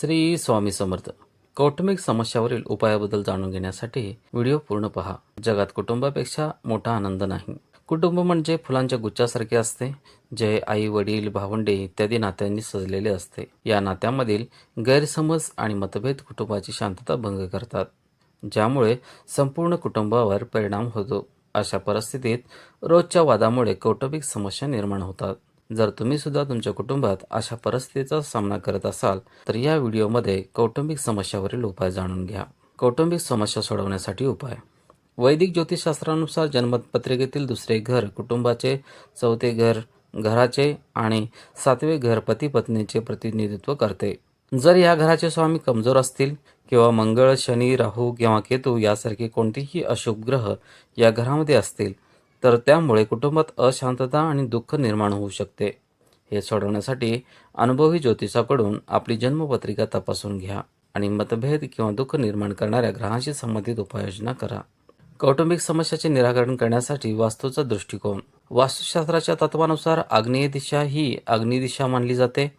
श्री स्वामी समर्थ. कौटुंबिक समस्यावरील उपायाबद्दल जाणून घेण्यासाठी व्हिडिओ पूर्ण पहा. जगात कुटुंबापेक्षा मोठा आनंद नाही. कुटुंब म्हणजे फुलांच्या गुच्छासारखे असते, जे आई वडील भावंडे इत्यादी नात्यांनी सजलेले असते. या नात्यामधील गैरसमज आणि मतभेद कुटुंबाची शांतता भंग करतात, ज्यामुळे संपूर्ण कुटुंबावर परिणाम होतो. अशा परिस्थितीत रोजच्या वादामुळे कौटुंबिक समस्या निर्माण होतात. जर तुम्ही सुद्धा तुमच्या कुटुंबात अशा परिस्थितीचा सामना करत असाल तर या व्हिडिओमध्ये कौटुंबिक समस्यावरील उपाय जाणून घ्या. कौटुंबिक समस्या सोडवण्यासाठी उपाय. वैदिक ज्योतिषशास्त्रानुसार जन्मपत्रिकेतील दुसरे घर कुटुंबाचे, चौथे घर घराचे आणि सातवे घर पती पत्नीचे प्रतिनिधित्व करते. जर या घराचे स्वामी कमजोर असतील किंवा मंगळ, शनी, राहू किंवा केतू यासारखे कोणतेही अशुभ ग्रह या घरामध्ये असतील तर त्यामुळे कुटुंबात अशांतता आणि दुःख निर्माण होऊ शकते. हे सोडवण्यासाठी अनुभवी ज्योतिषाकडून आपली जन्मपत्रिका तपासून घ्या आणि मतभेद किंवा दुःख निर्माण करणाऱ्या ग्रहांशी संबंधित उपाययोजना करा. कौटुंबिक समस्याचे निराकरण करण्यासाठी वास्तूचा दृष्टिकोन. वास्तुशास्त्राच्या तत्वानुसार आग्नेय दिशा ही अग्निदिशा मानली जाते.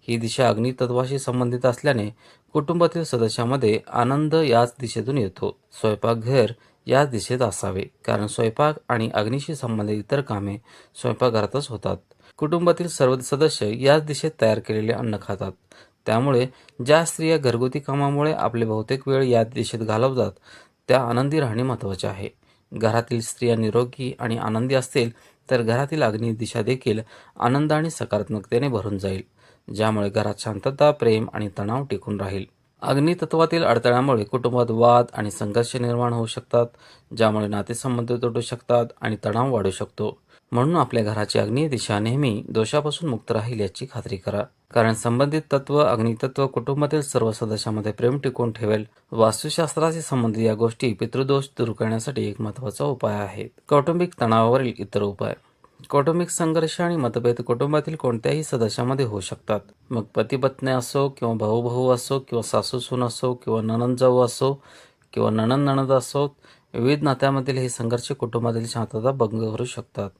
ही दिशा अग्नितत्वाशी संबंधित असल्याने कुटुंबातील सदस्यांमध्ये आनंद याच दिशेतून येतो. स्वयंपाकघर याच दिशेत असावे, कारण स्वयंपाक आणि अग्नीशी संबंधित इतर कामे स्वयंपाकघरातच होतात. कुटुंबातील सर्व सदस्य याच दिशेत तयार केलेले अन्न खातात. त्यामुळे ज्या स्त्रिया घरगुती कामामुळे आपले बहुतेक वेळ याच दिशेत घालवतात त्या आनंदी राहणे महत्त्वाचे आहे. घरातील स्त्रिया निरोगी आणि आनंदी असतील तर घरातील अग्नी दिशा देखील आनंद आणि सकारात्मकतेने भरून जाईल, ज्यामुळे घरात शांतता, प्रेम आणि तणाव टिकून राहील. अग्नितत्वातील अडथळ्यामुळे कुटुंबात वाद आणि संघर्ष निर्माण होऊ शकतात, ज्यामुळे नातेसंबंध तुटू शकतात आणि तणाव वाढू शकतो. म्हणून आपल्या घराची आग्नेय दिशा नेहमी दोषापासून मुक्त राहील याची खात्री करा, कारण संबंधित तत्व अग्नितत्व कुटुंबातील सर्व सदस्यांमध्ये प्रेम टिकवून ठेवेल. वास्तुशास्त्राशी संबंधित या गोष्टी पितृदोष दूर करण्यासाठी एक महत्त्वाचा उपाय आहेत. कौटुंबिक तणावावरील इतर उपाय. कौटुंबिक संघर्ष आणि मतभेद कुटुंबातील कोणत्याही सदस्यामध्ये होऊ शकतात. मग पती पत्नी असो किंवा भाऊ भाऊ असो किंवा सासू सून असो किंवा नणंद जाऊ असो किंवा नणंद नणंद असो, विविध नात्यामधील हे संघर्ष कुटुंबातील शांतता भंग करू शकतात.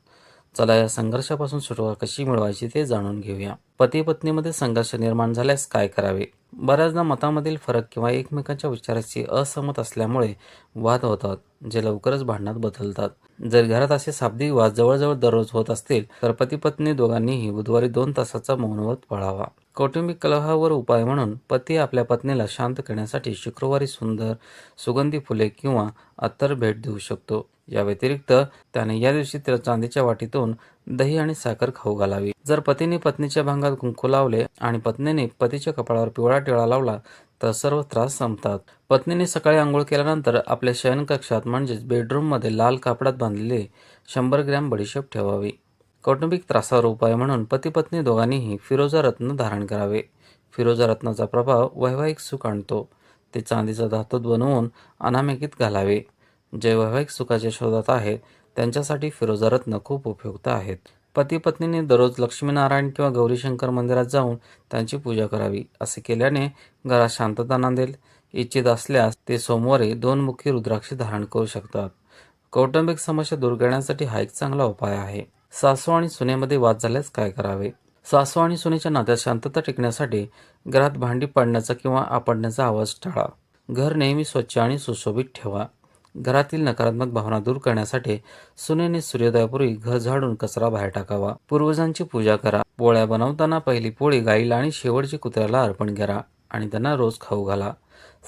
चला या संघर्षापासून सुटका कशी मिळवायची ते जाणून घेऊया. पती पत्नीमध्ये संघर्ष निर्माण झाल्यास काय करावे. बऱ्याचदा मतामधील फरक किंवा एकमेकांच्या विचाराची असहमत असल्यामुळे वाद होतात, जे लवकरच भांडणात बदलतात. जर घरात असे शाब्दिक वाद जवळजवळ दररोज होत असतील तर पती पत्नी दोघांनीही बुधवारी 2 तासाचा मौनव्रत पाळावा. कौटुंबिक कलहावर उपाय म्हणून पती आपल्या पत्नीला शांत करण्यासाठी शुक्रवारी सुंदर सुगंधी फुले किंवा अत्तर भेट देऊ शकतो. या व्यतिरिक्त त्याने या दिवशी चांदीच्या वाटीतून दही आणि साखर खाऊ घालावी. जर पतीने पत्नीच्या भांगात कुंकू लावले आणि पत्नीने पतीच्या कपाळावर पिवळा टिळा लावला तर सर्व त्रास संपतात. पत्नीने सकाळी आंघोळ केल्यानंतर आपल्या शयनकक्षात म्हणजेच बेडरूममध्ये लाल कापडात बांधलेले 100 ग्रॅम बडीशेप ठेवावी. कौटुंबिक त्रासावर उपाय म्हणून पती पत्नी दोघांनीही फिरोजा रत्न धारण करावे. फिरोजा रत्नाचा प्रभाव वैवाहिक सुख आणतो. ते चांदीचा धातूत बनवून अनामिकीत घालावे. जे वैवाहिक सुखाच्या शोधात आहेत त्यांच्यासाठी फिरोजा रत्न खूप उपयुक्त आहेत. पती पत्नीने दररोज लक्ष्मीनारायण किंवा गौरीशंकर मंदिरात जाऊन त्यांची पूजा करावी. असे केल्याने घरात शांतता नांदेल. इच्छित असल्यास ते सोमवारी 2 मुखी रुद्राक्ष धारण करू शकतात. कौटुंबिक समस्या दूर करण्यासाठी हा एक चांगला उपाय आहे. सासू आणि सुनेमध्ये वाद झाल्यास काय करावे. सासू आणि सुनेच्या नात्यात शांतता टिकण्यासाठी घरात भांडी पडण्याचा किंवा आपटण्याचा आवाज टाळा. घर नेहमी स्वच्छ आणि सुशोभित ठेवा. घरातील नकारात्मक भावना दूर करण्यासाठी सुनेने सूर्योदयापूर्वी घर झाडून कचरा बाहेर टाकावा. पूर्वजांची पूजा करा. पोळ्या बनवताना पहिली पोळी गाईला आणि शेवटची कुत्र्याला अर्पण करा आणि त्यांना रोज खाऊ घाला.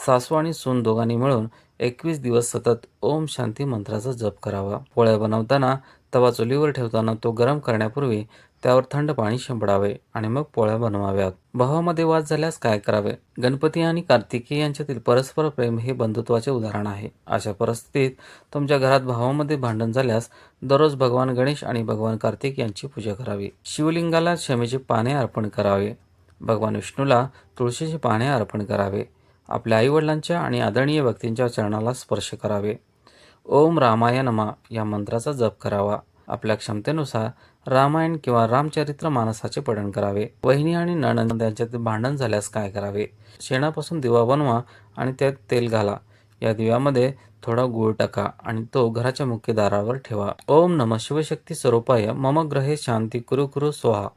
सासू आणि सून दोघांनी मिळून 21 दिवस सतत ओम शांती मंत्राचा जप करावा. पोळ्या बनवताना तवा चुलीवर ठेवताना तो गरम करण्यापूर्वी त्यावर थंड पाणी शिंपडावे आणि मग पोळ्या बनवाव्यात. भावामध्ये वाद झाल्यास काय करावे. गणपती आणि कार्तिकी यांच्यातील परस्पर प्रेम हे बंधुत्वाचे उदाहरण आहे. अशा परिस्थितीत तुमच्या घरात भावामध्ये भांडण झाल्यास दररोज भगवान गणेश आणि भगवान कार्तिक यांची पूजा करावी. शिवलिंगाला शमीची पाने अर्पण करावे. भगवान विष्णूला तुळशीची पाने अर्पण करावे. आपल्या आईवडिलांच्या आणि आदरणीय व्यक्तींच्या चरणाला स्पर्श करावे. ओम रामाय नमः या मंत्राचा जप करावा. आपल्या क्षमतेनुसार रामायण किंवा रामचरित्र मानसाचे पठण करावे. वहिनी आणि नणंद यांच्यातील भांडण झाल्यास काय करावे. शेणापासून दिवा बनवा आणि त्यात तेल घाला. या दिव्यामध्ये थोडा गूळ टाका आणि तो घराच्या मुख्य दारावर ठेवा. ओम नमः शिवशक्ती स्वरूपाय मम ग्रहे शांती कुरु कुरु स्वाहा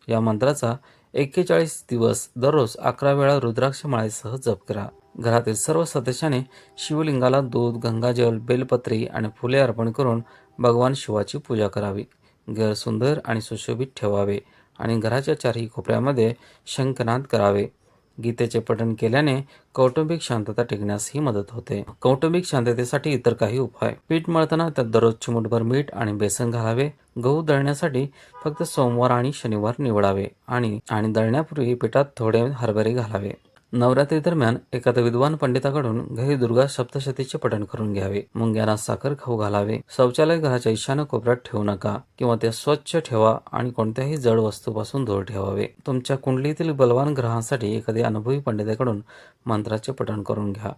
या मंत्राचा 41 दिवस दररोज 11 वेळा रुद्राक्ष माळेसह जप करा. घरातील सर्व सदस्याने शिवलिंगाला दूध, गंगाजल, बेलपत्री आणि फुले अर्पण करून भगवान शिवाची पूजा करावी. घर सुंदर आणि सुशोभित ठेवावे आणि घराच्या चारही कोपऱ्यामध्ये शंखनाद करावे. गीतेचे पठण केल्याने कौटुंबिक शांतता टिकण्यासही मदत होते. कौटुंबिक शांततेसाठी इतर काही उपाय: पीठ मळताना त्यात दररोज चिमूटभर मीठ आणि बेसन घालावे. गहू दळण्यासाठी फक्त सोमवार आणि शनिवार निवडावे आणि दळण्यापूर्वी पिठात थोडे हरभरे घालावे. नवरात्री दरम्यान एखाद्या विद्वान पंडिताकडून घरी दुर्गा सप्तशतीचे पठण करून घ्यावे. मुंग्यांना साखर खाऊ घालावे. शौचालय घराच्या ईशान्य कोपऱ्यात ठेवू नका किंवा ते स्वच्छ ठेवा आणि कोणत्याही जड वस्तूपासून दूर ठेवावे. तुमच्या कुंडलीतील बलवान ग्रहांसाठी एखाद्या अनुभवी पंडिताकडून मंत्राचे पठण करून घ्या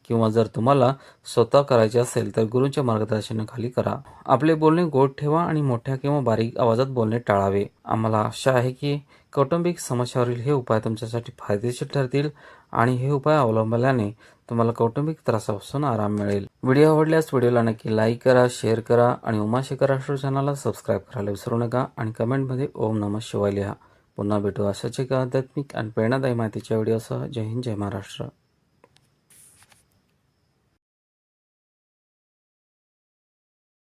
किंवा जर तुम्हाला स्वतः करायचे असेल तर गुरूंच्या मार्गदर्शनाखाली करा. आपले बोलणे गोड ठेवा आणि मोठ्या किंवा बारीक आवाजात बोलणे टाळावे. आम्हाला आशा आहे की कौटुंबिक समस्यावरील हे उपाय तुमच्यासाठी फायदेशीर ठरतील आणि हे उपाय अवलंबल्याने तुम्हाला कौटुंबिक त्रासापासून आराम मिळेल. व्हिडिओ आवडल्यास व्हिडिओला नक्की लाईक करा, शेअर करा आणि उमाशेखर राष्ट्र चॅनलला सबस्क्राईब करायला विसरू नका आणि कमेंटमध्ये ओम नमः शिवाय लिहा. पुन्हा भेटू अशाच एका आध्यात्मिक आणि प्रेरणादायी माहितीच्या व्हिडिओसह. जय हिंद, जय महाराष्ट्र.